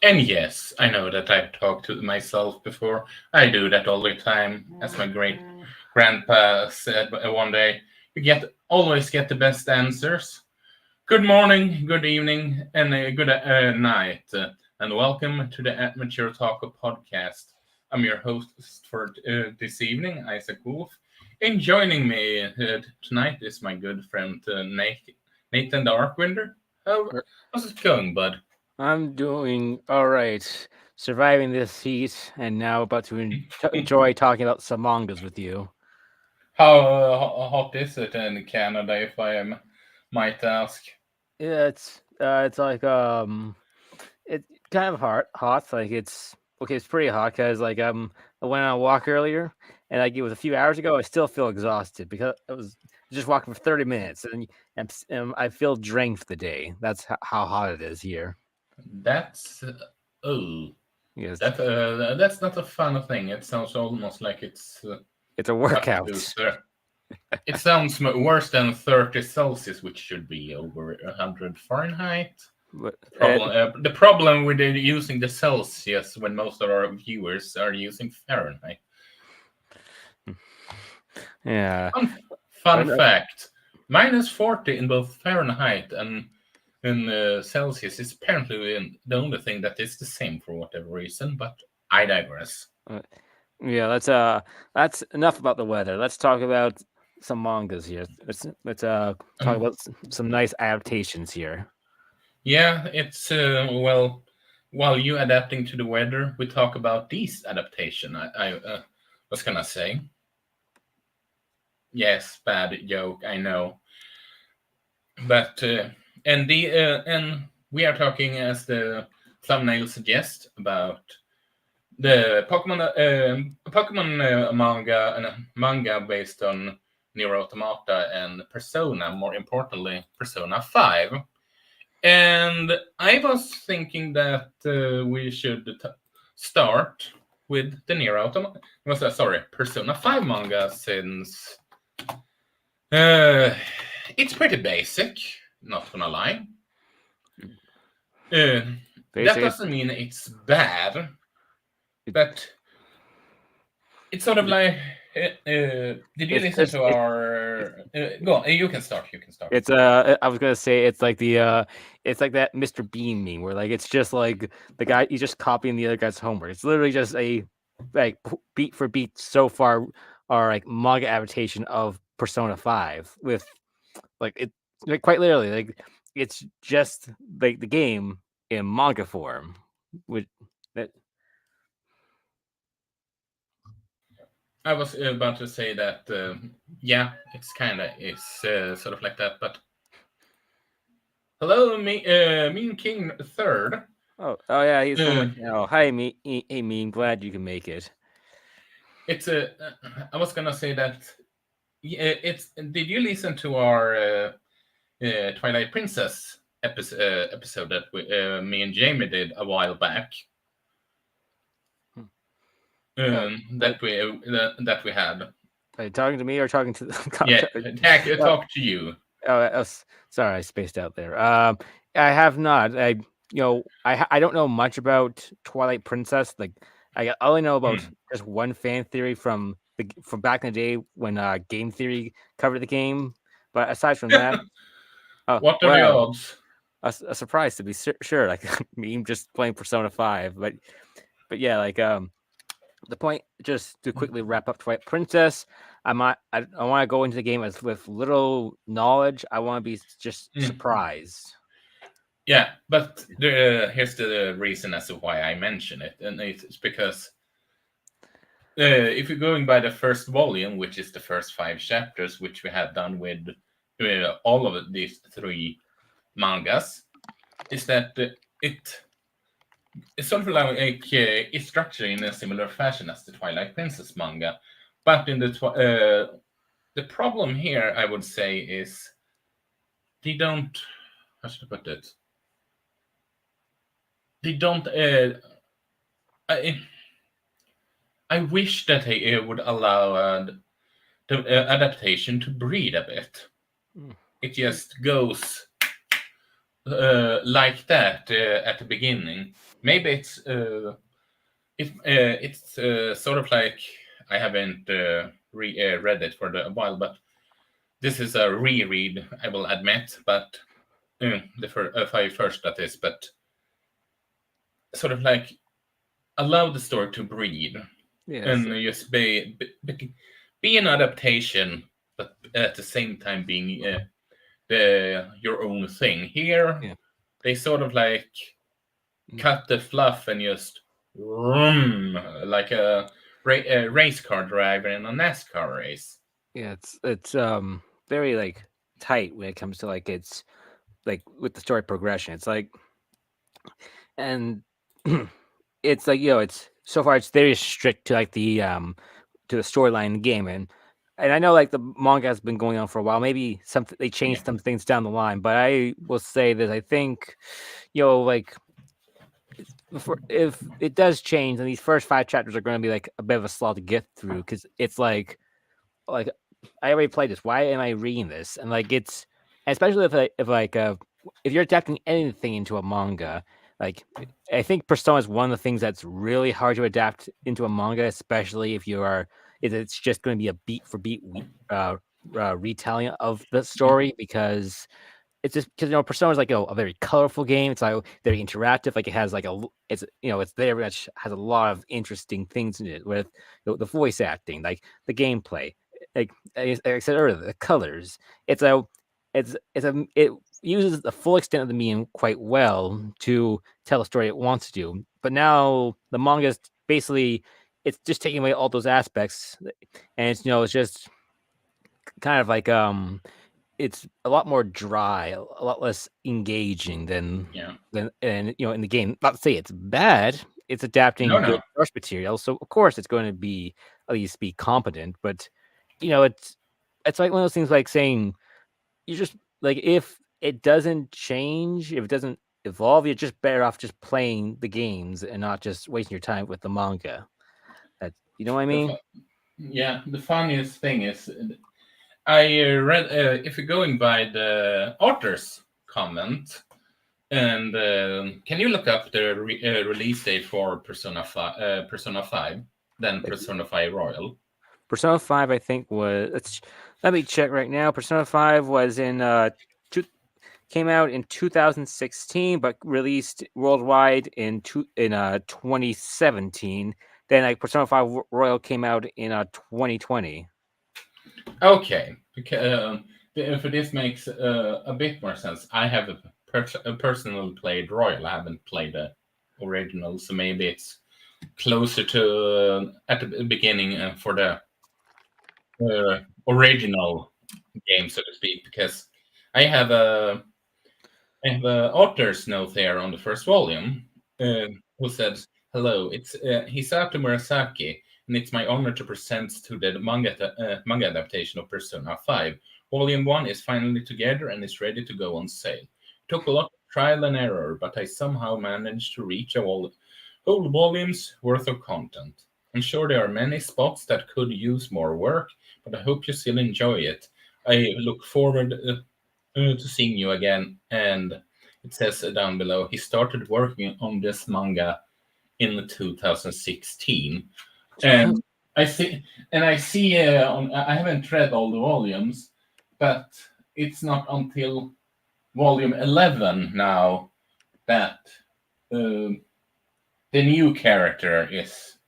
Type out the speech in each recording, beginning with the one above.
And yes, I know that I've talked to myself before. I do that all the time. As my great grandpa said one day, you always get the best answers. Good morning, good evening, and good night, and welcome to the Amateur Otaku podcast. I'm your host for this evening, Isaac Wolf, and joining me tonight is my good friend Nathan Darkwinder. Er, How's it going, bud? I'm doing all right, surviving this heat, and now about to enjoy talking about some mangas with you. How hot is it in Canada, if might ask? Yeah, it's like it's kind of hot. Like it's okay, it's pretty hot because I went on a walk earlier, and like it was a few hours ago. I still feel exhausted because I was just walking for 30 minutes, and I feel drained for the day. That's how hot it is here. That's oh, Yes, that's not a fun thing. It sounds almost like it's it's a up to workout. It sounds worse than 30 Celsius, which should be over 100 Fahrenheit. But, The problem with using the Celsius when most of our viewers are using Fahrenheit. yeah. Fun But, fact: -40 in both Fahrenheit and in Celsius is apparently the only thing that is the same for whatever reason. But I digress. uh, yeah, that's enough about the weather. Let's talk about some mangas here. Let's talk Um, about some nice adaptations here. yeah, it's well. While you adapting to the weather, we talk about these adaptation. I was gonna say. Yes, bad joke. I know, but and we are talking as the thumbnail suggests about the Pokemon manga and manga based on Nier Automata and Persona. More importantly, Persona 5. And I was thinking that we should start with the Nier Automata. Sorry, Persona 5 manga since uh, it's pretty basic. Not gonna lie. Uh, that Basically, doesn't mean it's bad, but it's sort of like. Did you listen it's to our? Go on. You can start. You can start. I was gonna say it's like that Mr. Bean meme where like it's just like the guy he's just copying the other guy's homework. It's literally just a beat for beat so far are like manga adaptation of Persona 5 with like it like quite literally like it's just like the game in manga form. Which that I was about to say that, yeah, it's kind of it's sort of like that. But hello, Mean King Third. oh yeah, he's from Uh, my channel. Hi me hey meme, glad you can make it. it's a. I was gonna say that. Yeah, it's. Did you listen to our Twilight Princess episode that me and Jamie did a while back? Hmm. Oh, what That we had. are you talking to me or talking to Yeah, oh, talk to you. sorry, I spaced out there. I have not. I don't know much about Twilight Princess. Like, I only know about Hmm. just one fan theory from back in the day when Game Theory covered the game. But aside from that, oh What are the well, odds? a surprise to be sure. Like me just playing Persona 5, but yeah, the point just to quickly wrap up Twilight Princess. I want to go into the game as with little knowledge. I want to be just Hmm. surprised. Yeah, but here's the reason as to why I mention it, and it's because if you're going by the first volume, which is the first 5 chapters, which we have done with all of these 3 mangas, is that it's sort of like it's structured in a similar fashion as the Twilight Princess manga, but in the problem here, I would say, is they don't. How should I put it? They don't. I, I wish that they would allow the adaptation to breathe a bit. Mm. It just goes like that at the beginning. Maybe it's sort of like I haven't read it for a while, but this is a reread, I will admit. But the five first that is, but sort of like allow the story to breathe Yes. and just be an adaptation, but at the same time being your own thing. Here, Yeah. they sort of like cut the fluff and just vroom, like a race car driver in a NASCAR race. Yeah, it's very like tight when it comes to like it's like with the story progression. It's like and it's like it's so far it's very strict to the storyline in the game and I know like the manga has been going on for a while. Maybe something they Yeah, changed some things down the line, but I will say that I think like if it does change, then these first 5 chapters are going to be like a bit of a slog to get through because it's like I already played this. Why am I reading this? And like it's especially if you're adapting anything into a manga, like I think Persona is one of the things that's really hard to adapt into a manga, especially if you are if it's just going to be a beat for beat retelling of the yeah, story because it's just because Persona is like a very colorful game. It's like very interactive. Like it has like it's it's there, which has a lot of interesting things in it with the voice acting, like the gameplay, like I said earlier, the colors. It's a it uses the full extent of the medium quite well to tell the story it wants to do. But now the manga is basically it's just taking away all those aspects, and it's it's just kind of like it's a lot more dry, a lot less engaging yeah. than and in the game. Not to say it's bad. It's adapting No, good no. source material, so of course it's going to be at least be competent. But it's like one of those things like saying you just like if it doesn't change, if it doesn't evolve, you're just better off just playing the games and not just wasting your time with the manga. That you know what I The mean? yeah, the funniest thing is I read if you're going by the author's comment. And can you look up the release date for Persona 5, then Like Persona 5 Royal? Persona 5, I think was let me check right now. Persona 5 was in two, came out in 2016, but released worldwide in 2017. Then like Persona 5 Royal came out in 2020. Okay, because for this makes a bit more sense. I have a personal played Royal. I haven't played the original, so maybe it's closer to at the beginning for the original game, so to speak. Because I have a I have an author's note there on the first volume who says, "Hello, it's Hisato Murasaki, and it's my honor to present to the manga adaptation of Persona 5. Volume 1 is finally together and is ready to go on sale. It took a lot of trial and error, but I somehow managed to reach a whole volume's worth of content. I'm sure there are many spots that could use more work, but I hope you still enjoy it. I look forward to seeing you again." And it says down below, he started working on this manga in 2016. And I see, I see. I haven't read all the volumes, but it's not until volume 11 now that the new character is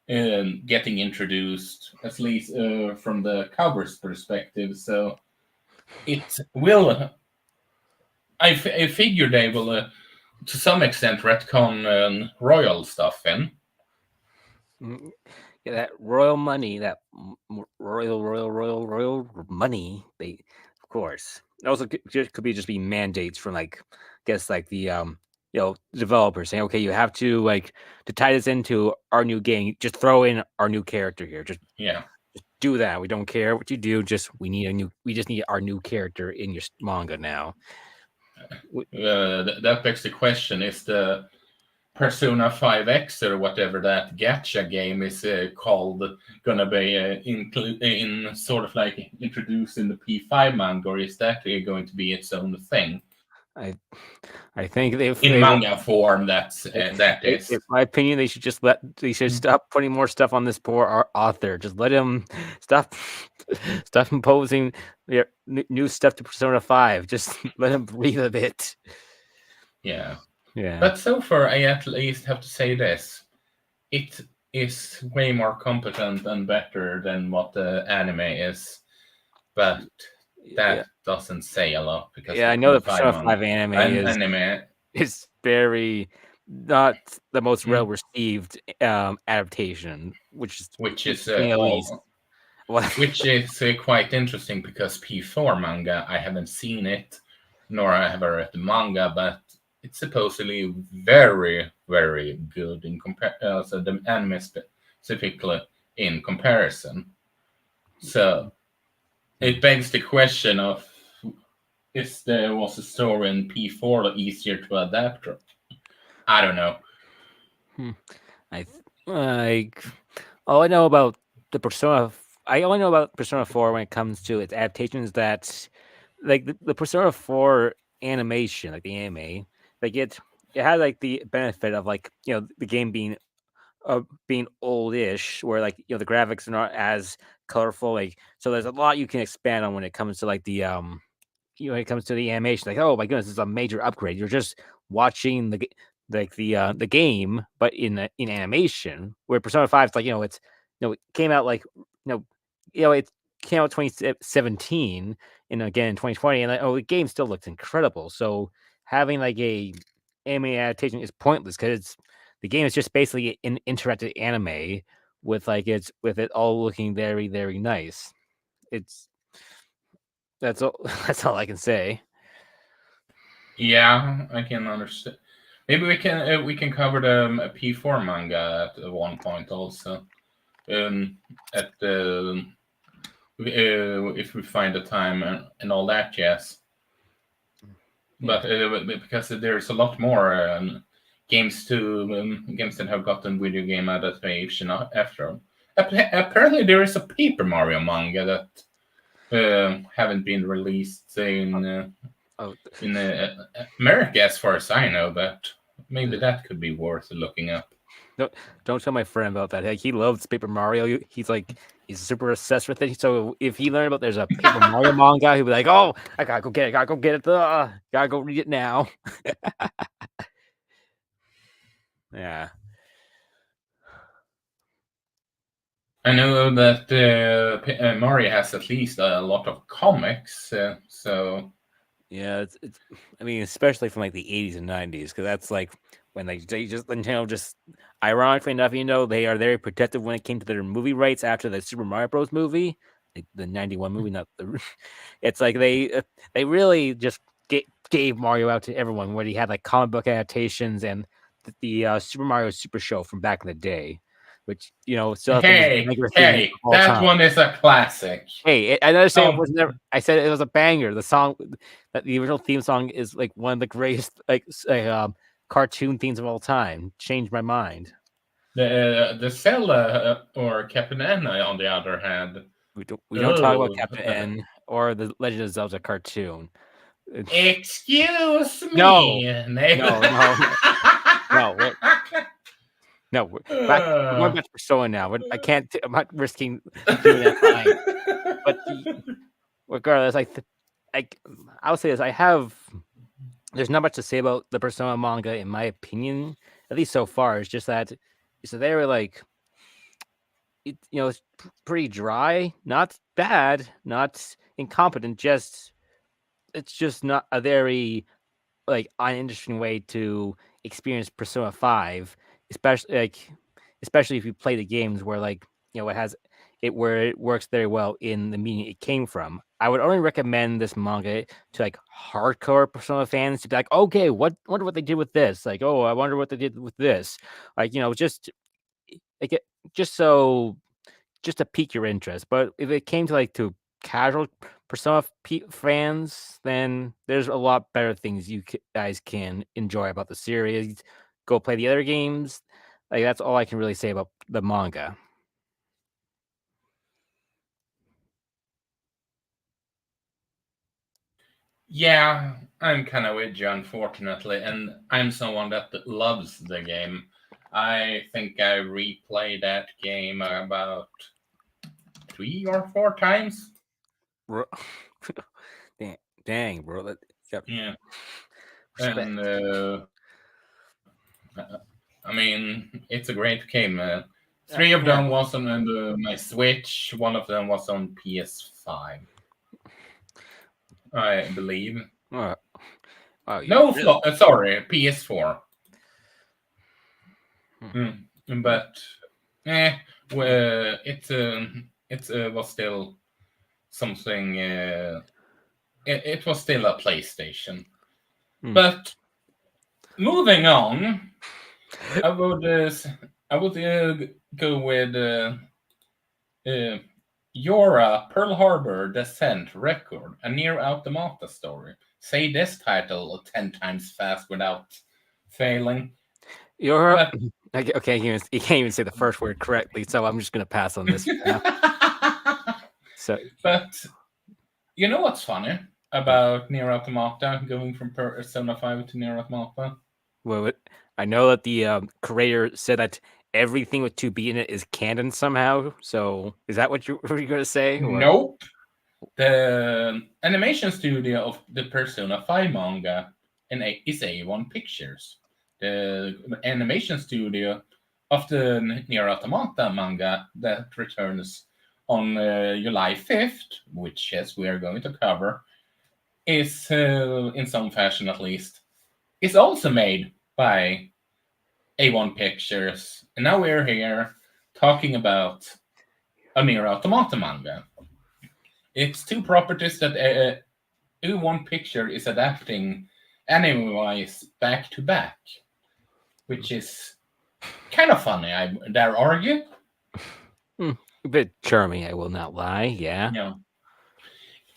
getting introduced, at least from the cover's perspective. So it will I figure they will, to some extent, retcon royal stuff in. Mm, yeah, that royal money, that royal money. They, of course, it also could be just be mandates from like, guess like the developers saying, okay, you have to like to tie this into our new game. Just throw in our new character here. Yeah, Just do that. We don't care what you do. We just need our new character in your manga now. that begs the question: is the Persona 5X or whatever that gacha game is called gonna be in sort of like introduced in the P5 manga, or is that going to be its own thing? I I think if in they want, manga form. That is. in my opinion, they should just they should stop putting more stuff on this poor author. Just let him stop stop imposing new stuff to Persona 5. Just let him breathe a bit. Yeah. Yeah. But so far, I at least have to say this: it is way more competent and better than what the anime is. But Yeah. that doesn't say a lot because Yeah, I know Persona the 5 Persona 5 anime anime. is very not the most Hmm, well received adaptation, which is which to is say the least. all What? which is quite interesting because P4 manga, I haven't seen it, nor I have I read the manga, but it's supposedly very, very good in so the anime specifically in comparison. So it begs the question of is there was a story in P4 easier to adapt? I don't know. Hmm. Like all I know about the I only know about Persona 4 when it comes to its adaptations that like the Persona 4 animation, like the anime, like it had like the benefit of like, the game being oldish, where like, the graphics are not as colorful, like, so there's a lot you can expand on when it comes to like the when it comes to the animation, like, oh my goodness, this is a major upgrade. You're just watching the game, but in animation. Where Persona 5 is like, it's it came out like it came out 2017, and again in 2020, and like, oh, the game still looks incredible. So having like a anime adaptation is pointless because the game is just basically an interactive anime with with it all looking very, very nice. It's that's all that's all I can say. Yeah, I can understand. Maybe we can cover the P4 manga at one point also. At the if we find the time and all that, yes. Yeah. But because there's a lot more games that have gotten video game adaptation after. Apparently, there is a Paper Mario manga that haven't been released Oh, in America, as far as I know. But maybe that could be worth looking up. don't tell my friend about that. Like, he loves Paper Mario. He's super obsessed with it. So if he learned about there's a Paper Mario manga, he'll be like, "Oh, I gotta go get it. Gotta go get it. Gotta go read it now." Yeah. I know that Mario has at least a lot of comics, so Yeah, it's. I mean, especially from like the 80s and 90s, because that's like when they just just ironically enough, they are very protective when it came to their movie rights after the Super Mario Bros. Movie, like the 91 movie, not the. It's like they really just gave Mario out to everyone when he had like comic book adaptations and the Super Mario Super Show from back in the day, which still think is the hey, biggest theme hey, of all that time. one is a classic. Hey, I never say it Oh, was never. I said it was a banger. The song, that the original theme song is like one of the greatest cartoon themes of all time. Changed my mind. the Zelda or Captain N, on the other hand. We don't talk about Oh, Captain N or the Legend of Zelda cartoon. excuse No, me. no, no, no. We're going back to Persona now. I can't. I'm not risking doing that line. But regardless, I'll say this. There's not much to say about the Persona manga, in my opinion, at least so far. It's just that it's very like it's pretty dry, not bad, not incompetent. Just it's just not a very like uninteresting way to experience Persona 5, especially if you play the games where it has it where it works very well in the medium it came from. I would only recommend this manga to like hardcore Persona fans to be like, okay, wonder what they did with this. Like, oh, I wonder what they did with this. Like, just like it, just so just to pique your interest. But if it came to casual Persona fans, then there's a lot better things you guys can enjoy about the series. Go play the other games. Like, that's all I can really say about the manga. yeah, I'm kind of with you, unfortunately, and I'm someone that loves the game. I think I replayed that game about 3 or 4 times. Bro. dang, dang, bro. Yep. Yeah, Respect. and I mean, it's a great game. Three of Yeah. them was on my Switch. One of them was on PS5, I believe. Oh, oh, you No, really? sorry, PS4. Hmm. But well, it was still something. It was still a PlayStation. Hmm. But moving on, I would go with uh, YoRHa Pearl Harbor Descent Record, a Nier Automata story. Say this title 10 times fast without failing. You're But okay. You can't even say the first word correctly, so I'm just gonna pass on this for now. So, but you know what's funny uh, about Nier Automata going from Persona 5 to Nier Automata? well, I know that the creator said that everything with 2B in it is canon somehow. So, is that what you were gonna say, or? Nope. The animation studio of the Persona 5 manga is A1 Pictures. The animation studio of the Nier Automata manga that returns on July 5th, which yes, we are going to cover, is in some fashion at least, is also made by A1 Pictures. And now we're here talking about a Nier Automata manga. It's two properties that A1 Picture is adapting anime-wise back to back, which is kind of funny, I dare argue. A bit charming, I will not lie. Yeah. Yeah.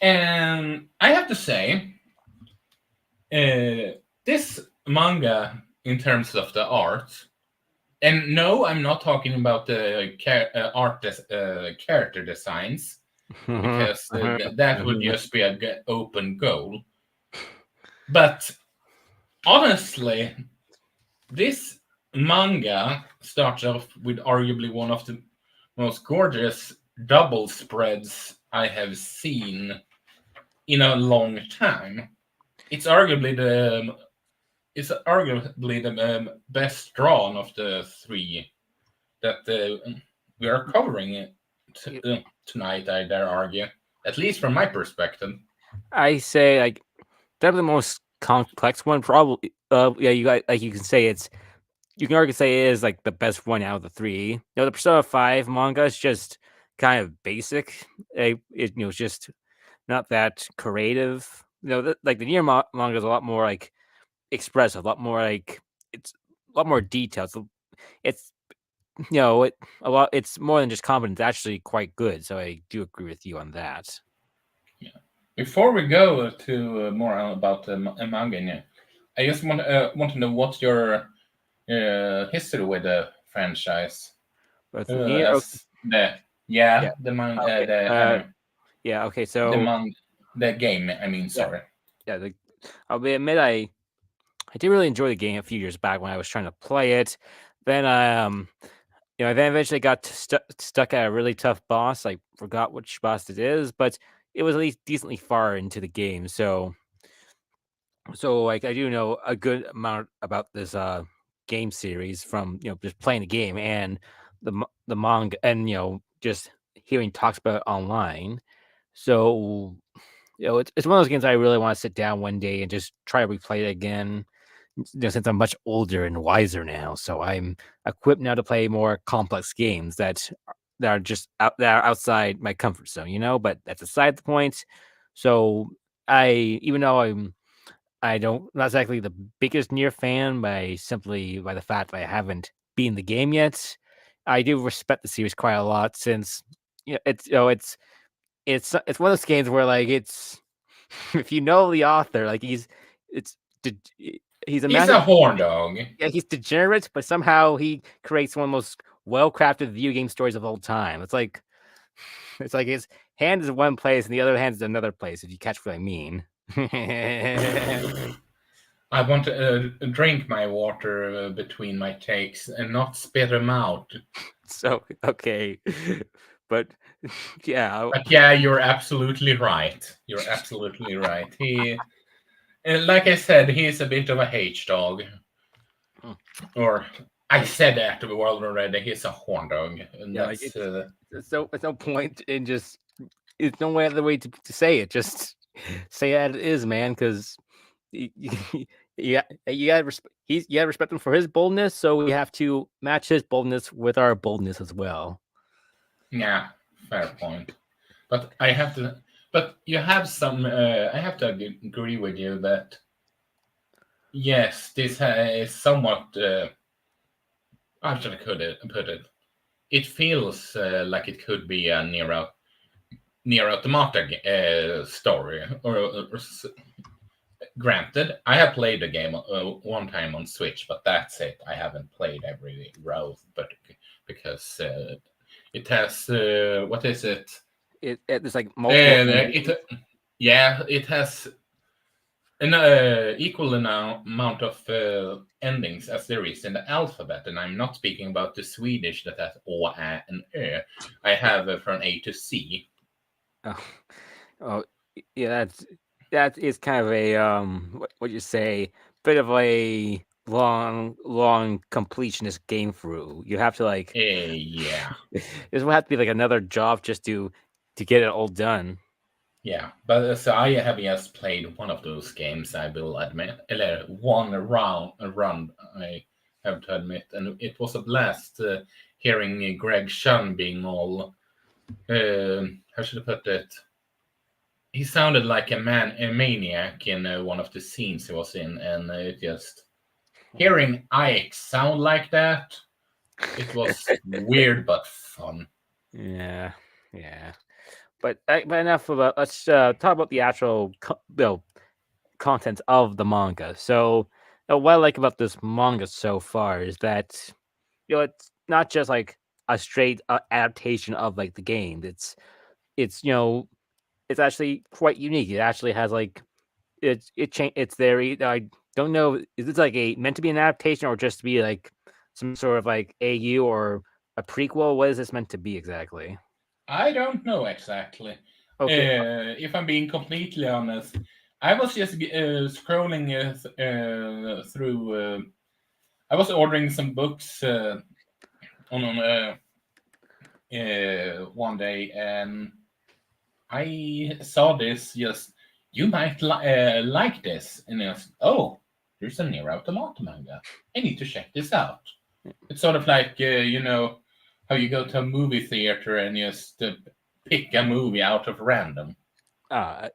And I have to say, this manga, in terms of the art, and no, I'm not talking about the character designs, because that would just be a open goal. But honestly, this manga starts off with arguably one of the most gorgeous double spreads I have seen in a long time. It's arguably the best drawn of the three that we are covering tonight. I dare argue, at least from my perspective. I say like definitely the most complex one. Probably, yeah, you got like you can say it's you can already say it is like the best one out of the three. The Persona 5 manga is just kind of basic. It's just not that creative. Like the Nier manga is a lot more like expressive, a lot more like it's a lot more detailed. It's a lot. It's more than just competent. It's actually quite good. So I do agree with you on that. Yeah. Before we go to more about the manga, yeah, I just want to know what's your history with the franchise. But Nier, As the yeah, okay, the anime, yeah, okay. the So man, the game. I mean, yeah, sorry. yeah. I'll admit I did really enjoy the game a few years back when I was trying to play it. Then then eventually got stuck at a really tough boss. I forgot which boss it is, but it was at least decently far into the game. So like I do know a good amount about this game series from just playing the game and the manga and just hearing talks about it online. So it's one of those games I really want to sit down one day and just try to replay it again. Since I'm much older and wiser now, so I'm equipped now to play more complex games that are just that are outside my comfort zone. But that's aside the point. So even though I don't not exactly the biggest Nier fan by the fact that I haven't beaten the game yet. I do respect the series quite a lot since it's one of those games where like it's if you know the author, like it's de- he's a He's master. a horn dog. Yeah, he's degenerate, but somehow he creates one of the most well-crafted video game stories of all time. It's like his hand is one place and the other hand is another place. If you catch what I mean. I want to drink my water between my takes and not spit them out. So okay, but yeah, But yeah, you're absolutely right. You're absolutely right. Like I said, he's a bit of a H dog. mm, Or I said that to the world already. He's a horn dog, and yeah, like that's it's no point in just it's no other way to say it. Just say it as it is, man. Because yeah, you gotta you gotta respect him for his boldness. So we have to match his boldness with our boldness as well. yeah, fair point. But I have to. But you have some. I have to agree with you that yes, this is somewhat. How should I put it? It feels like it could be a Nier Automata story. Granted, I have played the game one time on Switch, but that's it. I haven't played every row, but because it has what is it? There's like multiple It endings. yeah, it has an equal amount of endings as there is in the alphabet, and I'm not speaking about the Swedish that has O, A, and Ö. I have from A to C. Oh, oh, yeah, that is kind of a what you say, bit of a long completionist game through. You have to like Yeah, this will have to be like another job just to get it all done. yeah. But so I have just played one of those games. I will admit, one run. I have to admit, and it was a blast hearing Greg Shun being all. How should I put it? He sounded like a maniac in one of the scenes he was in, and it just hearing Ike sound like that, it was weird but fun. Yeah, yeah. But enough about let's talk about the actual content of the manga. So, what I like about this manga so far is that it's not just like a straight adaptation of like the game. It's it's actually quite unique. It actually has like it's very I don't know, is this like a meant to be an adaptation or just to be like some sort of like AU or a prequel? What is this meant to be exactly? I don't know exactly. Okay. If I'm being completely honest, I was just scrolling through. I was ordering some books on one day, and I saw this. Just you might like this, and just there's a Nier Automata manga. I need to check this out. It's sort of like how you go to a movie theater and just pick a movie out of random. Uh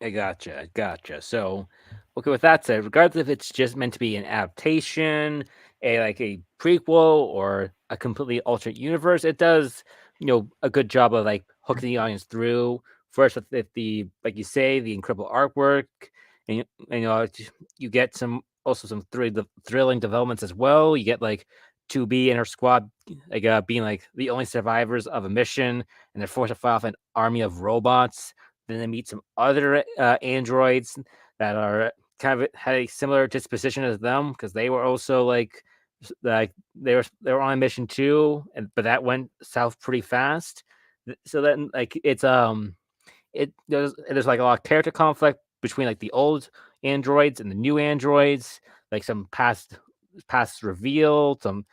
I gotcha, I gotcha. So, okay, with that said, regardless if it's just meant to be an adaptation, a prequel, or a completely alternate universe, it does a good job of like hooking the audience through. First, with the like you say, the incredible artwork, and you get some also some thrilling developments as well. You get like 2B and her squad like being like the only survivors of a mission, and they're forced to fight off an army of robots. Then they meet some other androids that are kind of had a similar disposition as them because they were also like they were on a mission too, and but that went south pretty fast. So then like there's like a lot of character conflict between like the old androids and the new androids, like some past reveal, some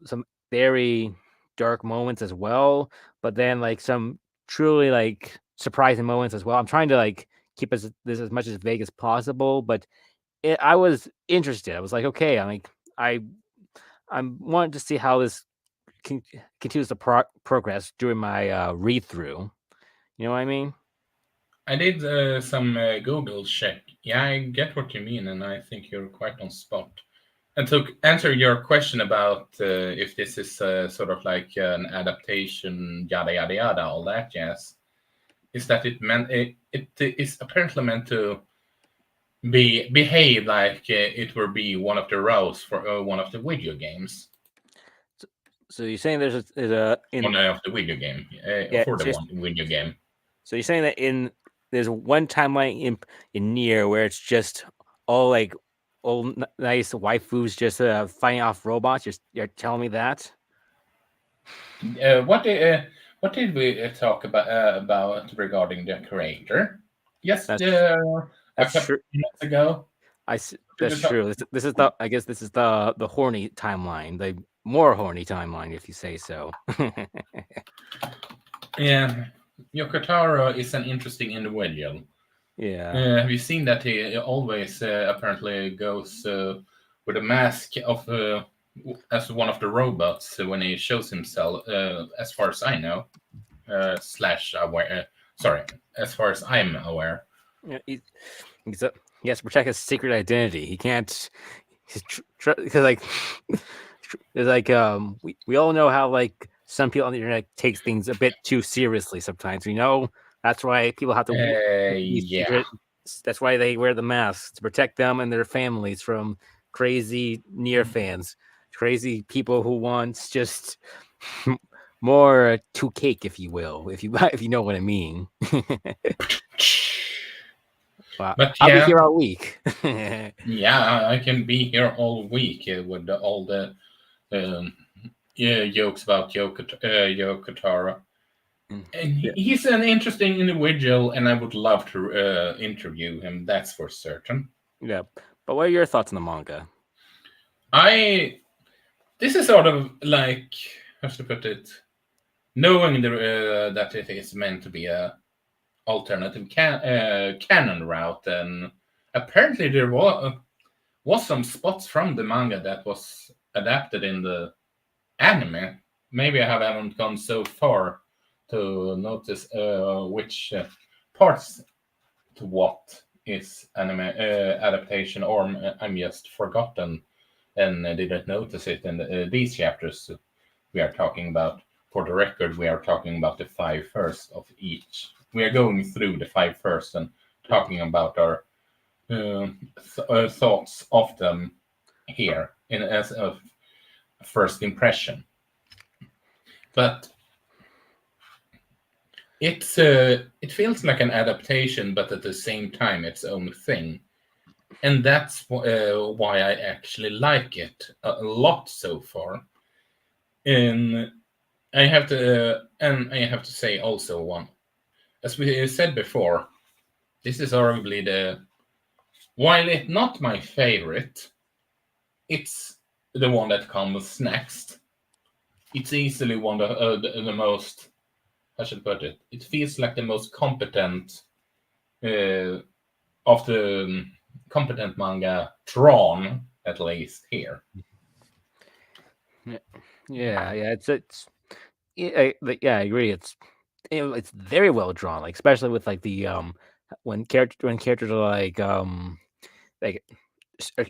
some very dark moments as well, but then like some truly like surprising moments as well. I'm trying to like keep this as much as vague as possible, but I was interested. I was like, okay, I I'm wanting to see how this con- continues to progress during my read through. You know what I mean? I did some Google check. Yeah, I get what you mean, and I think you're quite on spot. And to answer your question about if this is sort of like an adaptation, yada yada yada, all that jazz, is that it is apparently meant to behave like it will be one of the rows for one of the video games. So, so you're saying there's a in One of the video game yeah. for the one video game. So you're saying that there's one timeline in Nier where it's just all like old nice waifus just fighting off robots. You're telling me that? Uh, what did what did we talk about regarding the creator? Just That's a that's couple true. of minutes ago. What did That's we talk? true. This is the I guess this is the horny timeline, the more horny timeline, if you say so. Yeah, Yokotaro is an interesting individual. Yeah. Have you seen that he always apparently goes with a mask of as one of the robots when he shows himself? As far as I know, slash aware. Sorry, as far as I'm aware. Yeah, he's a, he has to protect his secret identity. He can't. Because like it's like we all know how like some people on the internet takes things a bit too seriously sometimes. That's why people have to these Yeah, secret. That's why they wear the masks to protect them and their families from crazy near fans, crazy people who want just more to cake, if you will, if you if you know what I mean. Well, but I'll be yeah, here all week. yeah, I can be here all week with all the um, yeah, jokes about Yokotaro. Mm, And yeah, he's an interesting individual, and I would love to interview him. That's for certain. yeah. But what are your thoughts on the manga? I This is sort of like, how to put it, knowing that it is meant to be a alternative canon route, and apparently there was some spots from the manga that was adapted in the anime. Maybe I haven't gone so far to notice which parts to what is anime adaptation, or I'm just forgotten and didn't notice it in these chapters we are talking about. For the record, we are talking about the five first of each. We are going through the five first and talking about our thoughts of them here in as a first impression. But it feels like an adaptation, but at the same time its own thing, and that's why I actually like it a lot so far. And I have to say also one, as we said before, this is arguably while it's not my favorite, it's the one that comes next. It's easily one of the most, I should put it. It feels like the most competent uh, of the competent manga drawn, at least here. Yeah, yeah. It's yeah, I agree. It's very well drawn, like especially with like the when characters are like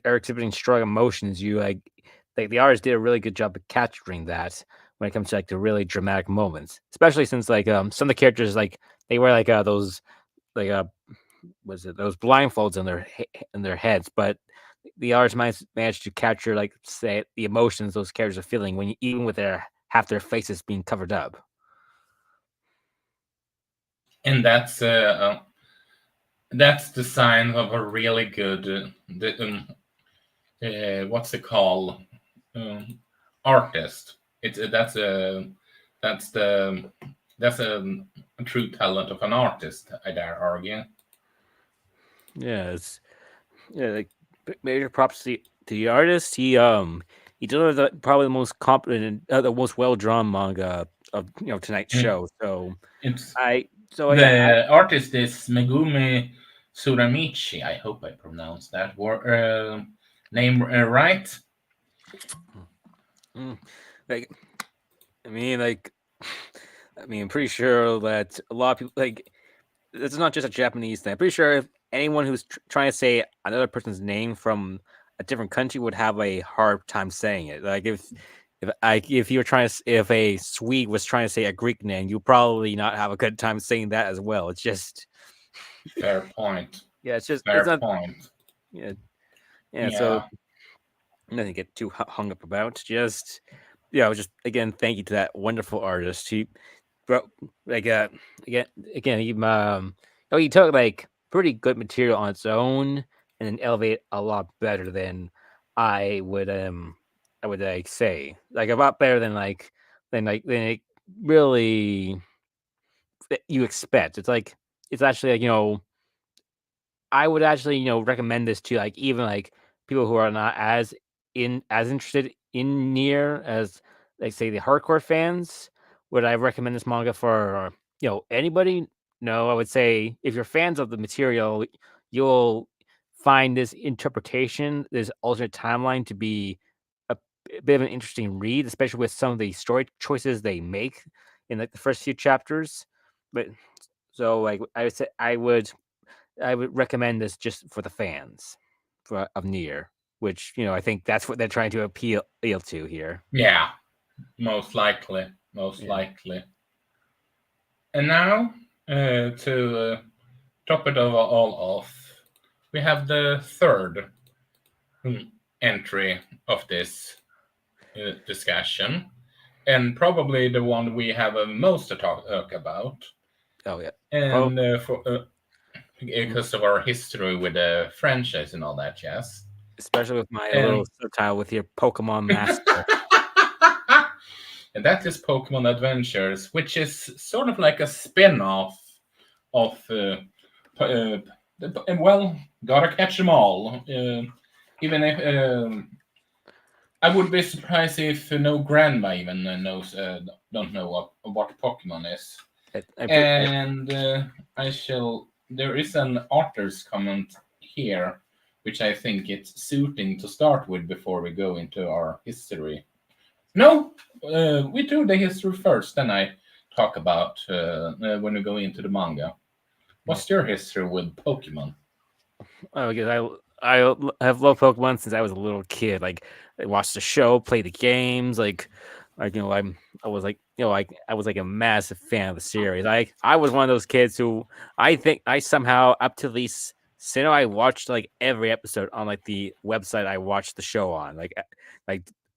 are exhibiting strong emotions. You like the artist did a really good job of capturing that when it comes to like the really dramatic moments, especially since like some of the characters like they wear like those like was it those blindfolds in in their heads, but the artist managed to capture like say the emotions those characters are feeling when even with their half their faces being covered up. And that's the sign of a really good what's it called, um, artist. It's that's the that's a true talent of an artist, I dare argue. Yeah, it's yeah, like major props to the artist. He delivered probably the most competent, the most well drawn manga of tonight's Mm. show. So It's I so yeah, the artist is Megumi Suramichi. I hope I pronounced that name right. mm, like I mean like I mean I'm pretty sure that a lot of people like it's not just a Japanese thing. I'm pretty sure if anyone who's trying to say another person's name from a different country would have a hard time saying it. Like if you were trying to if a Swede was trying to say a Greek name, you probably not have a good time saying that as well. It's just Fair point. yeah, it's Fair not point. yeah yeah. So Yeah. nothing to get too hung up about. Just just again, thank you to that wonderful artist. He bro like again he Oh, he took like pretty good material on its own and then elevate it a lot better than I would I would like say like a lot better than it really that you expect. It's like it's actually like I would actually, recommend this to like even like people who are not as interested in Nier as like say the hardcore fans. Would I recommend this manga for anybody? No, I would say if you're fans of the material, you'll find this interpretation, this alternate timeline to be a bit of an interesting read, especially with some of the story choices they make in like the first few chapters. But so like I would recommend this just for the fans of Nier, which I think that's what they're trying to appeal to here. Yeah, most likely, most Yeah. likely. And now, to top it all off, we have the third entry of this discussion, and probably the one we have most to talk about, Oh yeah. Pro- and mm, because of our history with the franchise and all that jazz. especially with my little And subtitle with your Pokemon Master. and that is Pokemon Adventures, which is sort of like a spin-off of well, gotta catch them all. Even if I would be surprised if no grandma even knows don't know what Pokemon is. I And I shall. There is an author's comment here, which I think it's suiting to start with before we go into our history. No, we do the history first, then I talk about when we go into the manga. yeah. What's your history with Pokemon? Oh, because have loved Pokemon since I was a little kid. Like I watched the show, played the games. I was like I was like a massive fan of the series. I was one of those kids who I think I somehow up to these. I watched like every episode on like the website I watched the show on. Like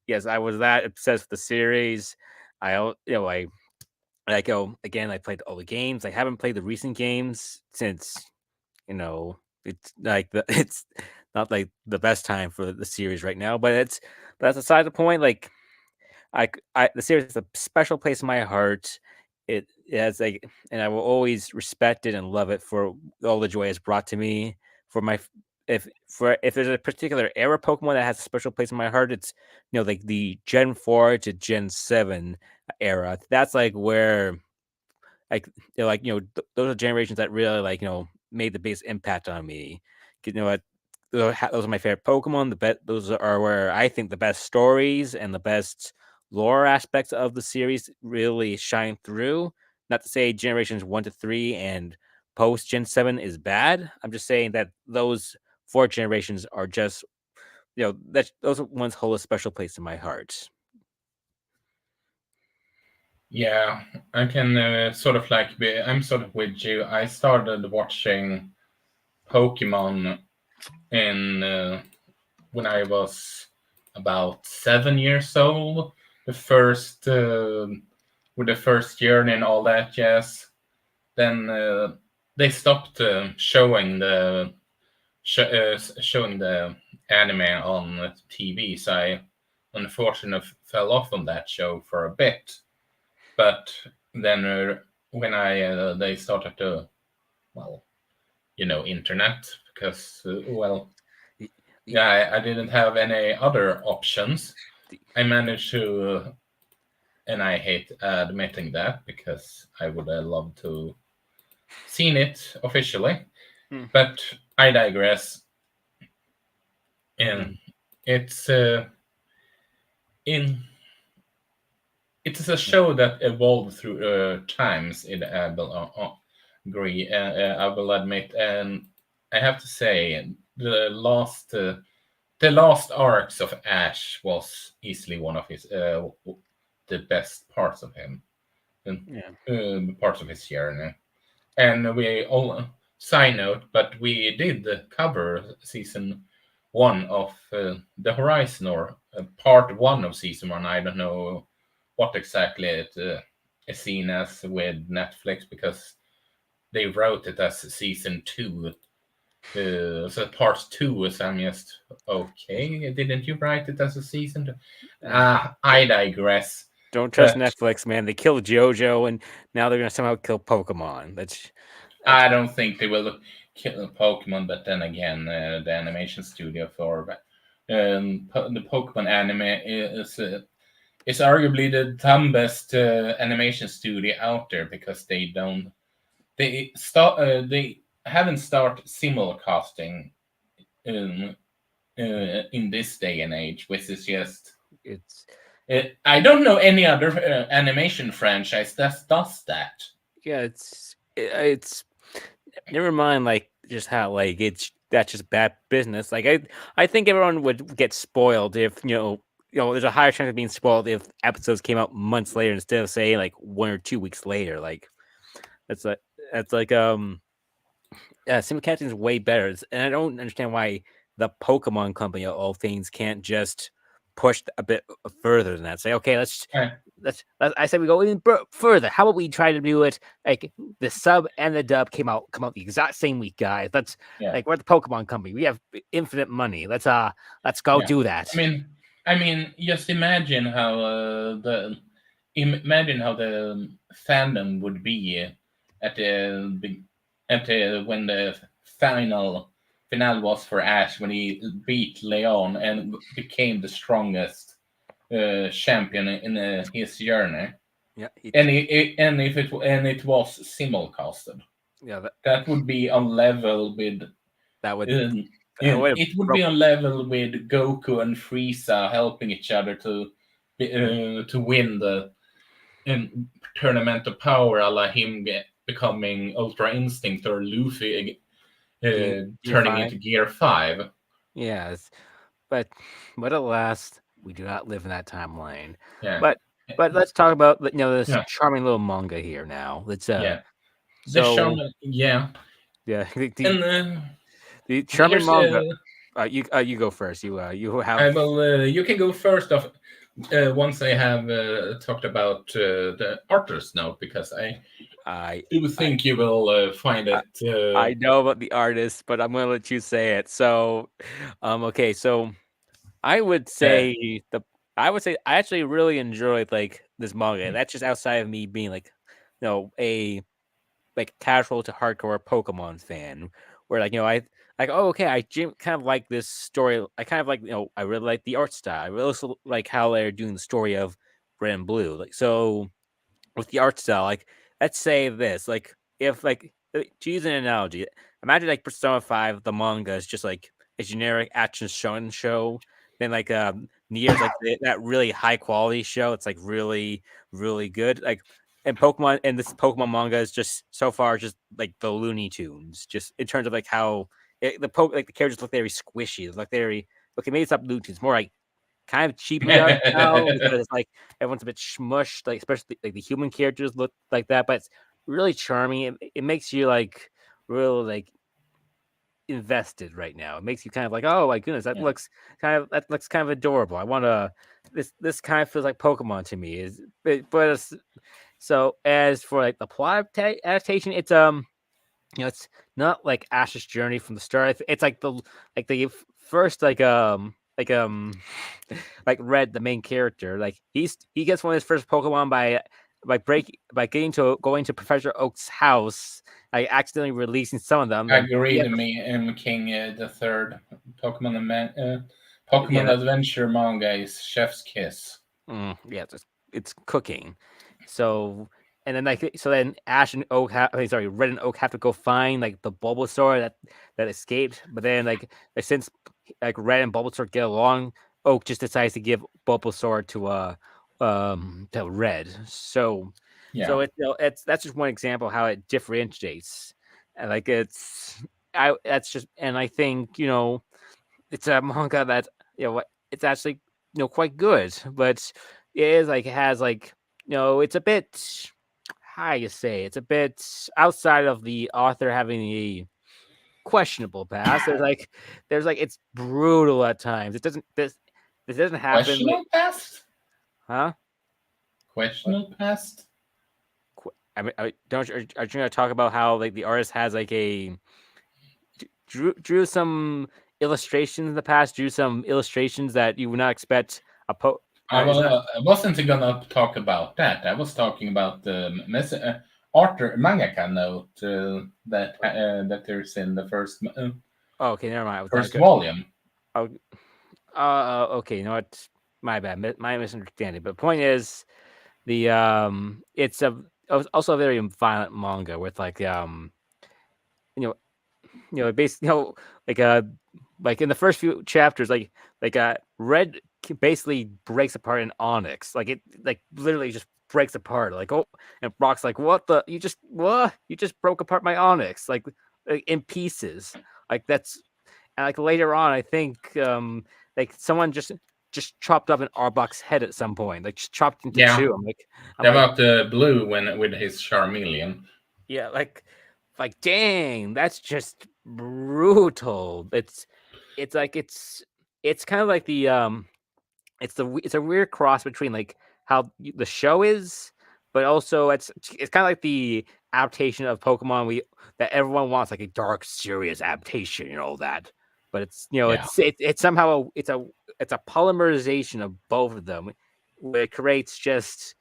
yes, I was that obsessed with the series. I go again. I played all the games. I haven't played the recent games since it's like it's not like the best time for the series right now, but that's aside the point. Like the series has a special place in my heart. It has like, and I will always respect it and love it for all the joy it's brought to me. For my if there's a particular era Pokemon that has a special place in my heart, it's like the Gen 4 to Gen 7 era. That's like where like those are generations that really made the biggest impact on me. You know what? Those are my favorite Pokemon. Those are where I think the best stories and the best lore aspects of the series really shine through. Not to say generations 1 to 3 and post Gen 7 is bad. I'm just saying that those 4 generations are just that those ones hold a special place in my heart. Yeah, I can sort of like be. I'm sort of with you. I started watching Pokemon in when I was about 7 years old. The first with the first journey and all that jazz. Then they stopped showing the anime on TV, so I unfortunately fell off on that show for a bit. But then when I they started to, well, internet, because The, the, yeah, I didn't have any other options. the, I managed to, and I hate admitting that because I would have loved to seen it officially, mm, but I digress. And mm, it's in it is a show that evolved through times. I will agree. I will admit, and I have to say, the last arcs of Ash was easily one of his the best parts of him, and yeah. parts of his journey. And we all side note, but we did cover season 1 of the Horizon, or part 1 of season 1. I don't know what exactly it is seen as with Netflix, because they wrote it as season 2. So part 2 is I'm just okay. Didn't you write it as a season 2? Mm. I digress. Don't trust But Netflix, man. They killed JoJo, and now they're gonna somehow kill Pokemon. That's I don't think they will kill Pokemon. But then again, the animation studio for the Pokemon anime is arguably the dumbest animation studio out there because they haven't started simulcasting in in this day and age, which is just it's I don't know any other animation franchise that does that. yeah, it's never mind like just how like it's that's just bad business. Like I think everyone would get spoiled if there's a higher chance of being spoiled if episodes came out months later instead of say like 1 or 2 weeks later. Like that's like that's like simulcasting is way better, and I don't understand why the Pokemon Company of all things can't just push a bit further than that. Say, okay, Uh, I said we go even further. How about we try to do it like the sub and the dub come out the exact same week, guys. Let's yeah, like we're the Pokemon Company. We have infinite money. Let's go yeah. do that. I mean, just imagine how imagine how the fandom would be at when the finale was for Ash when he beat Leon and became the strongest champion in his journey. Yeah, And it was simulcasted. yeah, That would be on level with that would um, that would have it would broke. be on level with Goku and Frieza helping each other to win the tournament of power, a la him becoming Ultra Instinct or Luffy Being year turning five. into Gear 5. Yes, but alas, we do not live in that timeline. Yeah, But let's talk about this yeah, charming little manga here now. Let's yeah. The so shaman, yeah, yeah and the charming here's manga. You go first. You have I will. You can go first off. Once I have talked about the artist note, because I I do I think you will find I it. I know about the artist, but I'm gonna let you say it. So, okay, so I would Uh, say I actually really enjoyed like this manga. That's just outside of me being like, a like casual to hardcore Pokemon fan, where like I like oh okay kind of like this story. I kind of like I really like the art style. I really also like how they're doing the story of Red and Blue. Like so with the art style, like let's say this, like if like to use an analogy, imagine like Persona 5, the manga is just like a generic action shonen show. Then like Nier's like that really high quality show. It's like really, really good. Like and this Pokemon manga is just so far just like the Looney Tunes, just in terms of like how like the characters look very squishy, like very okay, maybe it's not Looney Tunes, more like kind of cheaply art style because it's like everyone's a bit smushed, like especially like the human characters look like that, but it's really charming. It makes you like really like invested right now. It makes you kind of like, oh my goodness, yeah. that looks kind of adorable. I want to this kind of feels like Pokemon to me. So as for like the plot adaptation, it's it's not like Ash's journey from the start. It's like the first like Red, the main character. Like he gets one of his first Pokemon by going to Professor Oak's house, like accidentally releasing some of them. Then he Agreed. has Me and King the third yeah, Pokemon Adventure manga is Chef's Kiss. Yeah, it's cooking. So and then then Ash and Oak sorry, Red and Oak have to go find like the Bulbasaur that escaped. But then since like Red and Bulbasaur get along, Oak just decides to give Bulbasaur to Red. So Yeah. it's that's just one example how it differentiates. And like I that's just and I think it's a manga that it's actually quite good, but it is like it has like it's a bit how you say it's a bit outside of the author having a questionable past. There's like it's brutal at times. This doesn't happen like Questionable past? huh? What? Questionable past? I mean, don't are you going to talk about how like the artist has like a drew some illustrations in the past, drew some illustrations that you would not expect a is not. I wasn't gonna talk about that. I was talking about the art mangaka note that there's in the Oh, okay, never mind. I was not first good. volume. Oh, okay, you know what? My bad, my misunderstanding. But point is, the it's also a very violent manga with like you know basically like in the first few chapters red basically breaks apart in onyx, like it like literally just breaks apart, like, oh, and Brock's like, what you just broke apart my onyx, like in pieces, like that's, and like later on I think like someone just chopped up an Arbok's head at some point, like just chopped into Yeah, two. I'm like, about the blue when with his Charmeleon. yeah, like dang, that's just brutal. It's like it's kind of like the it's a weird cross between like how the show is, but also it's kind of like the adaptation of Pokemon we that everyone wants, like a dark, serious adaptation, that. But it's Yeah, it's somehow it's a polymerization of both of them, where it creates just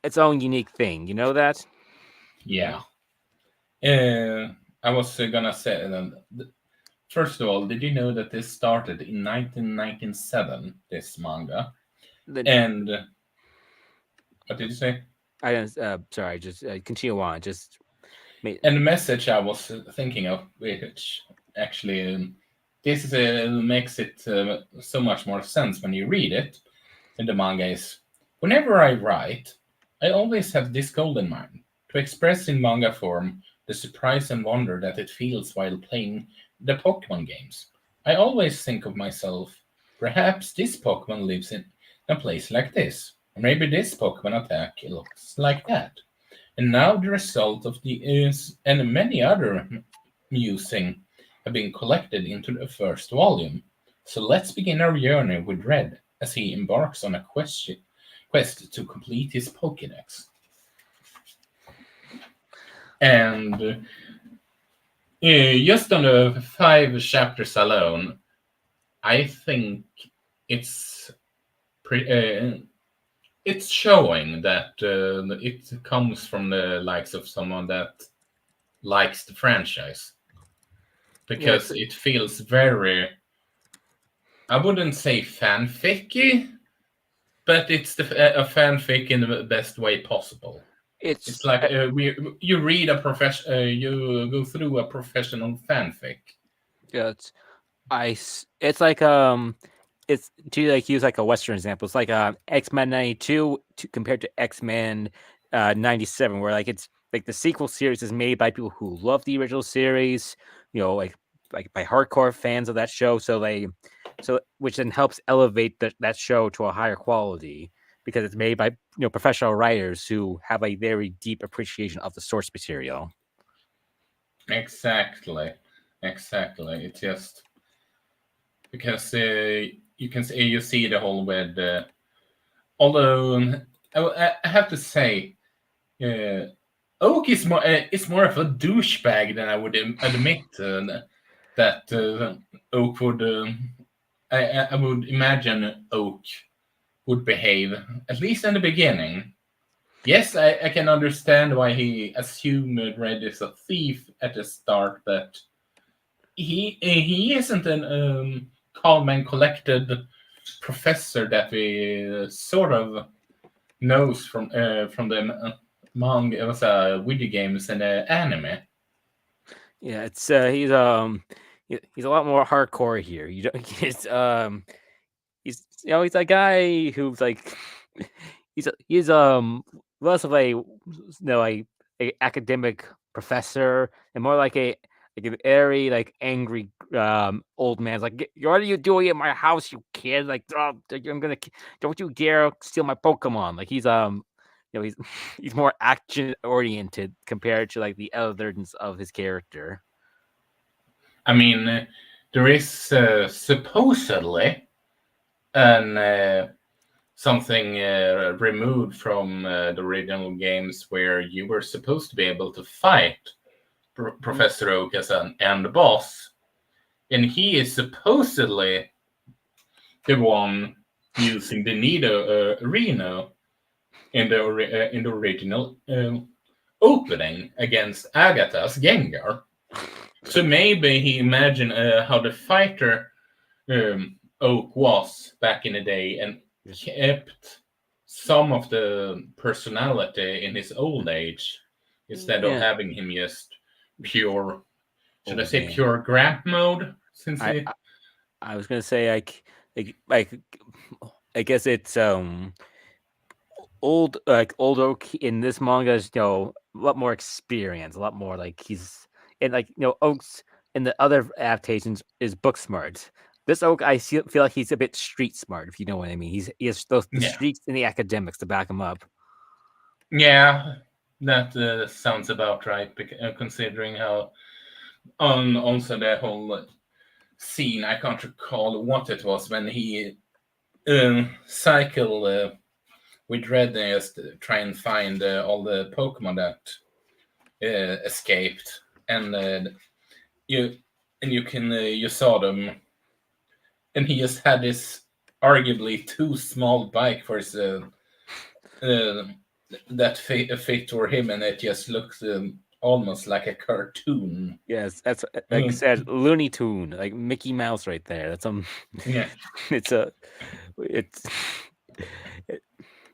its own unique thing. You know that? yeah. I was gonna say first of all, did you know that this started in 1997? This manga, The and what did you say? I didn't. Sorry. Just continue on. Just made. And the message I was thinking of, which actually this makes it so much more sense when you read it in the manga, is whenever I write, I always have this goal in mind to express in manga form the surprise and wonder that it feels while playing the Pokemon games. I always think of myself, perhaps this Pokemon lives in a place like this, or maybe this Pokemon attack looks like that. And now the result of the is and many other musing have been collected into the first volume. So let's begin our journey with Red as he embarks on a quest to complete his Pokédex. And just on the 5 chapters alone, I think it's it's showing that it comes from the likes of someone that likes the franchise, Yeah. because it feels very, I wouldn't say fanficky, but it's a fanfic in the best way possible. It's It's like you read a you go through a professional fanfic. yeah. It's like it's to like use like a Western example. It's like X-Men 92 compared to X-Men 97, where like it's like the sequel series is made by people who love the original series, like by hardcore fans of that show. So which then helps elevate that show to a higher quality, because it's made by professional writers who have a very deep appreciation of the source material. Exactly, exactly. It's just because you see the whole with. Although I have to say, uh, Oak is more of a douchebag than I would admit that Oak would. I would imagine Oak would behave, at least in the beginning. Yes, I can understand why he assumed Red is a thief at the start, but he isn't an calm and collected professor that we sort of knows from the manga, it was video games and anime. Yeah, it's he's a lot more hardcore here. You don't he's a guy who's like he's less of a academic professor and more like an airy, like angry old man. It's like, What are you doing in my house, you kid? Like, oh, I'm gonna don't you dare steal my Pokemon." Like he's he's more action oriented compared to like the elegance of his character. I mean, there is supposedly an something removed from the original games where you were supposed to be able to fight Professor Oak as an end boss, and he is supposedly the one using the Nido arena in the original opening against Agatha's Gengar. So maybe he imagined how the fighter Oak was back in the day and kept some of the personality in his old age instead of Yeah. having him just pure, should I Oh say man. pure grab mode? Since I he, I, I was gonna say like I guess it's old Oak in this manga is a lot more experience, a lot more like he's and like Oak's in the other adaptations is book smart. This Oak feel like he's a bit street smart, if you know what I mean. He has the yeah, streets and the academics to back him up. yeah, that sounds about right. Considering how on also the whole scene, I can't recall what it was when he cycle with Red just try and find all the Pokemon that escaped, and you you can you saw them, and he just had this arguably too small bike for his uh, that fit for him, and it just looks almost like a cartoon. Yes, that's like I Mm, said, Looney Tune, like Mickey Mouse right there. That's yeah, it's a, it's, it,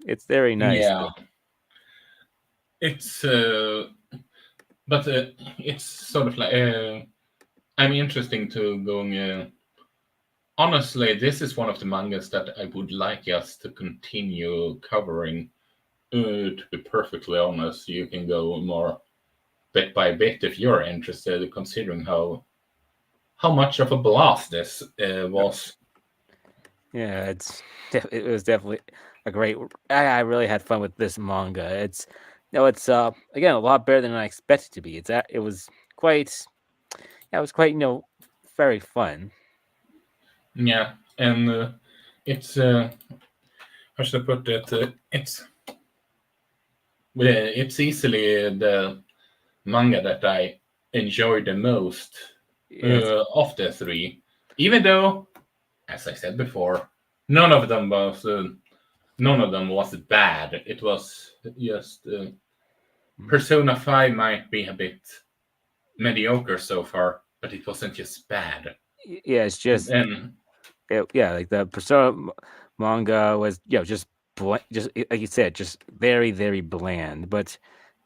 it's very nice. yeah. It's but it's sort of like I'm interesting to going. Honestly, this is one of the mangas that I would like us to continue covering. To be perfectly honest, you can go more bit by bit if you're interested, considering how much of a blast this was. Yeah, it was definitely a great. I really had fun with this manga. It's again a lot better than I expected to be. It was quite yeah, it was quite very fun. Yeah, and it's how should I put it? It's easily the manga that I enjoy the most Yes, of the three. Even though, as I said before, none of them was none of them was bad. It was just Persona 5 might be a bit mediocre so far, but it wasn't just bad. yeah, it's just And yeah, like the Persona manga was just just like you said, just very very bland. But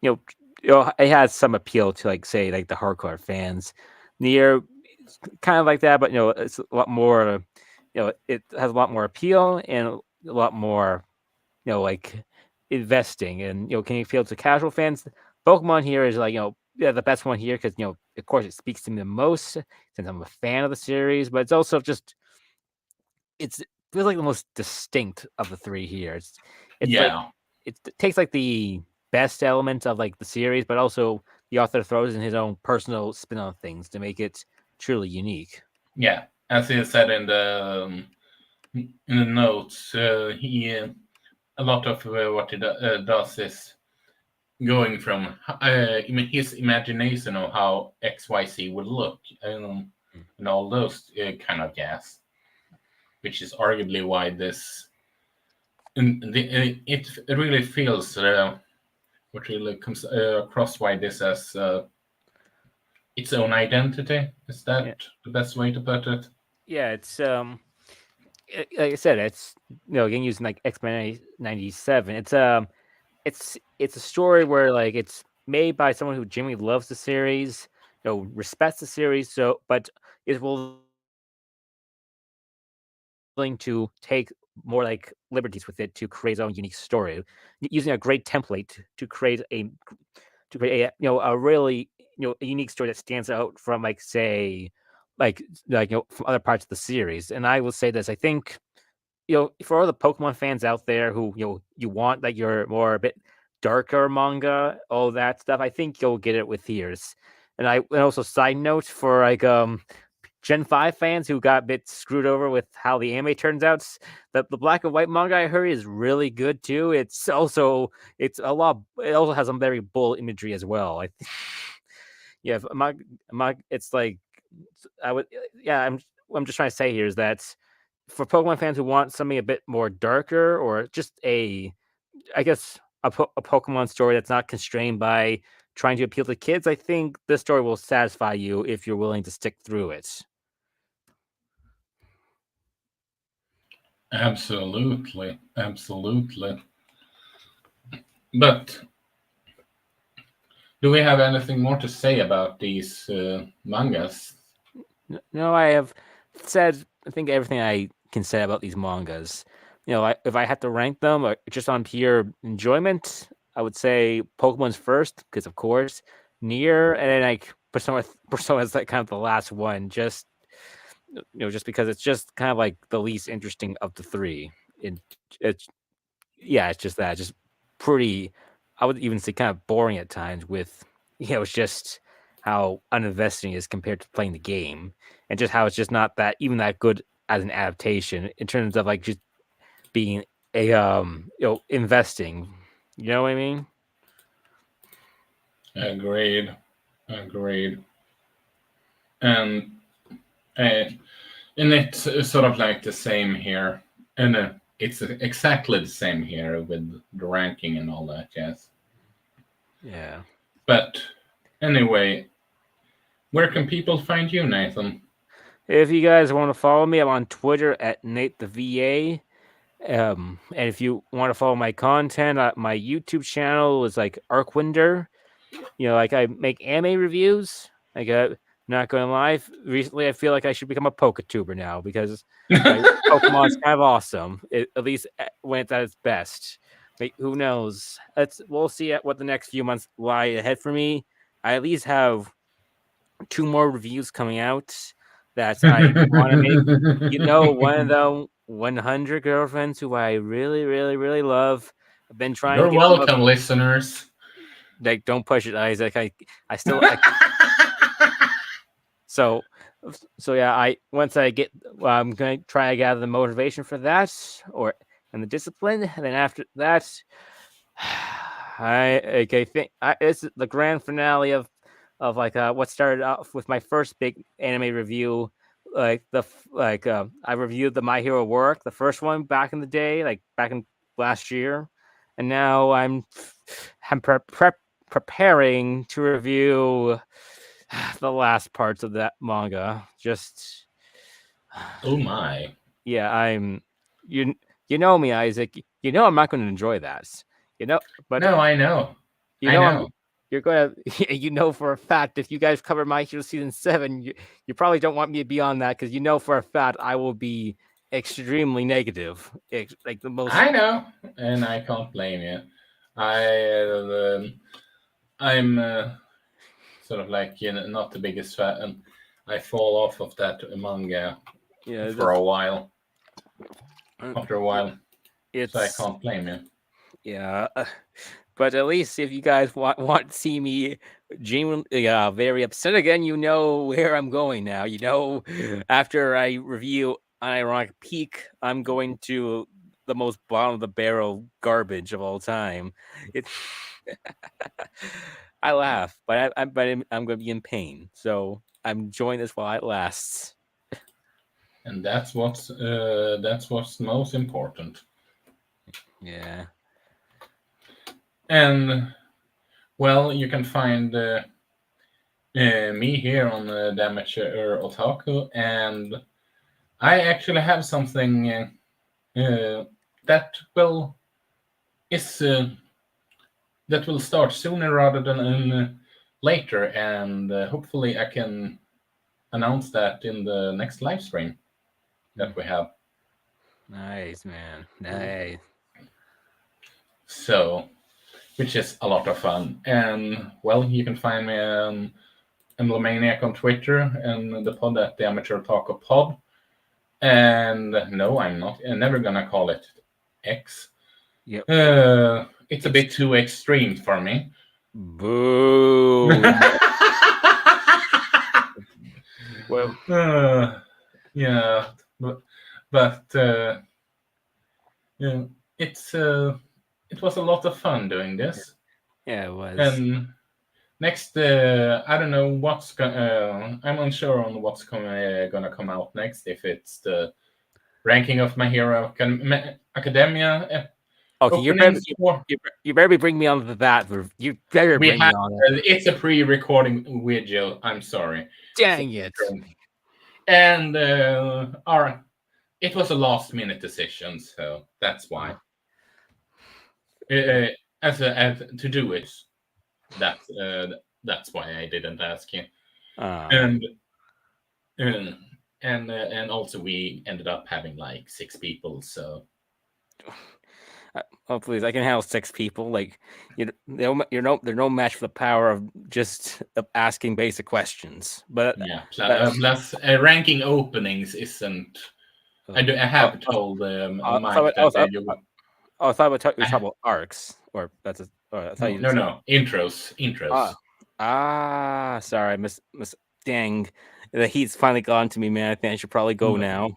you know, it has some appeal to like say like the hardcore fans. Nier kind of like that, but it's a lot more. It has a lot more appeal and a lot more like investing, and can you appeal to casual fans? Pokemon here is like yeah, the best one here because of course it speaks to me the most since I'm a fan of the series, but it's also just it feels like the most distinct of the three here. It's like yeah, it takes like the best elements of like the series, but also the author throws in his own personal spin on things to make it truly unique. yeah. As he said in the notes, he a lot of what he does is going from his imagination of how XYZ would look and all those kind of gas, which is arguably why this it really feels what really comes across why this has its own identity. Is that Yeah, the best way to put it? yeah. It's like I said, it's again using like X-Men 97. It's a story where like it's made by someone who genuinely loves the series, respects the series, so but is willing to take more like liberties with it to create his own unique story, using a great template to create a a really a unique story that stands out from like say from other parts of the series. And I will say this, I think for all the Pokemon fans out there who you want like your more a bit darker manga, all that stuff, I think you'll get it with Hears. And also side note for like Gen 5 fans who got a bit screwed over with how the anime turns out, the black and white manga I heard is really good too. It's a lot. It also has some very bold imagery as well. Yeah, it's like I would. Yeah, what I'm just trying to say here is that for Pokemon fans who want something a bit more darker or just I guess a Pokemon story that's not constrained by trying to appeal to kids, I think this story will satisfy you if you're willing to stick through it. Absolutely, absolutely. But do we have anything more to say about these mangas? No, I have said I think everything I can say about these mangas. If I had to rank them just on pure enjoyment, I would say Pokemon's first because of course Nier, and then like Persona's like kind of the last one. Just because it's just kind of like the least interesting of the three. It's yeah, it's just that, just pretty. I would even say kind of boring at times. It's just how uninvesting it is compared to playing the game, and just how it's just not that even that good as an adaptation in terms of like just being a investing. You know what I mean? Agreed, agreed. And and it's sort of like the same here, and it's exactly the same here with the ranking and all that. Yes. Yeah. But anyway, where can people find you, Nathan? If you guys want to follow me, I'm on Twitter at Nate the VA. And if you want to follow my content, my YouTube channel is like Arcwinder. Like I make anime reviews. Like, not going to lie, recently I feel like I should become a Pokatuber now because like Pokemon's kind of awesome. At least when it's at its best. Like, who knows? We'll see what the next few months lie ahead for me. I at least have 2 more reviews coming out that I want to make. One of them, 100 Girlfriends, who I really, really, really love. I've been trying to You're get them. welcome, listeners. Like, don't push it, Isaac. I still. So, yeah. Once I get, I'm gonna try to gather the motivation for that, and the discipline, and then after that, think it's the grand finale of like what started off with my first big anime review. I reviewed the My Hero Work, the first one back in the day, like back in last year, and now I'm preparing to review the last parts of that manga. Just Oh my. yeah, you know me, Isaac. You know I'm not going to enjoy that. But No, I know. you I know know. you're gonna for a fact if you guys cover My Hero season 7, you probably don't want me to be on that because for a fact I will be extremely negative. Like the most. I know, and I can't blame you. I'm sort of like not the biggest fan, and I fall off of that manga for a while. After a while, so I can't blame you. Yeah. But at least if you guys want to see me genuinely very upset again, you know where I'm going now. After I review Ironic Peak, I'm going to the most bottom of the barrel garbage of all time. It's I laugh, but I'm going to be in pain. So I'm enjoying this while it lasts. And that's what's most important. Yeah. And well, you can find me here on the Amateur Otaku, and I actually have something that will start sooner rather than later, and hopefully I can announce that in the next live stream that we have. Nice, man. Nice. So, which is a lot of fun. And well, you can find me on Emblemaniac on Twitter and the pod at the Amateur Otaku Pod. And no, I'm not. I'm never gonna call it X. Yep. It's a bit too extreme for me. Boo. Well, Yeah, but yeah, it was a lot of fun doing this. yeah, it was. And next, I don't know I'm unsure on what's gonna come out next. If it's the ranking of My Hero Academia Okay, openings, or you better be bringing me on to that. You better we bring have me on it. it's a pre-recording video. I'm sorry. So, Dang it! and our it was a last-minute decision, so that's why. As to do it, that's why I didn't ask you. Uh, And uh, and also we ended up having like 6 people, so oh please, I can handle 6 people. Like they're no match for the power of just asking basic questions. But yeah. that's Plus, ranking openings isn't. I have told Mike that I thought we were talking I, about arcs, or that's a. Or I thought no, you no, said. no, intros, Ah, intros. sorry, miss. Dang, the heat's finally gone to me, man. I think I should probably go No,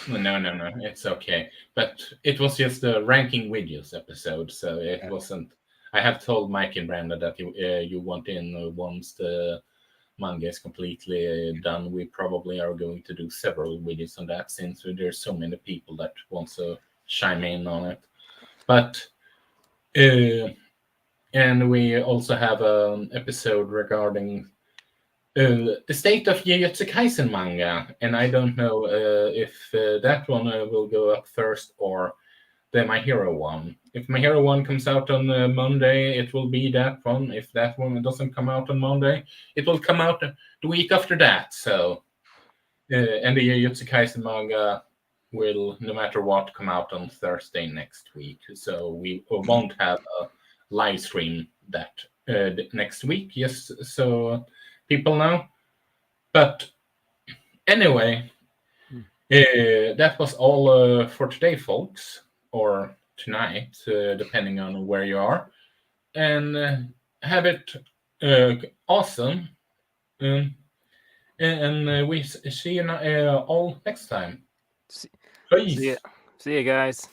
now. no, it's okay. But it was just a ranking videos episode, so it wasn't. I have told Mike and Brenda that you want in once the manga is completely done. We probably are going to do several videos on that since there's so many people that want to chime in on it. But and we also have an episode regarding the state of Jujutsu Kaisen manga, and I don't know if that one will go up first or the My Hero one. If My Hero one comes out on Monday, it will be that one. If that one doesn't come out on Monday, it will come out the week after that. So, and the Jujutsu Kaisen manga will, no matter what, come out on Thursday next week. So we won't have a live stream that next week, just so people know. But anyway, that was all for today, folks, or tonight, depending on where you are. And have it awesome. Um, and we see you all next time. See, Peace. see ya, guys.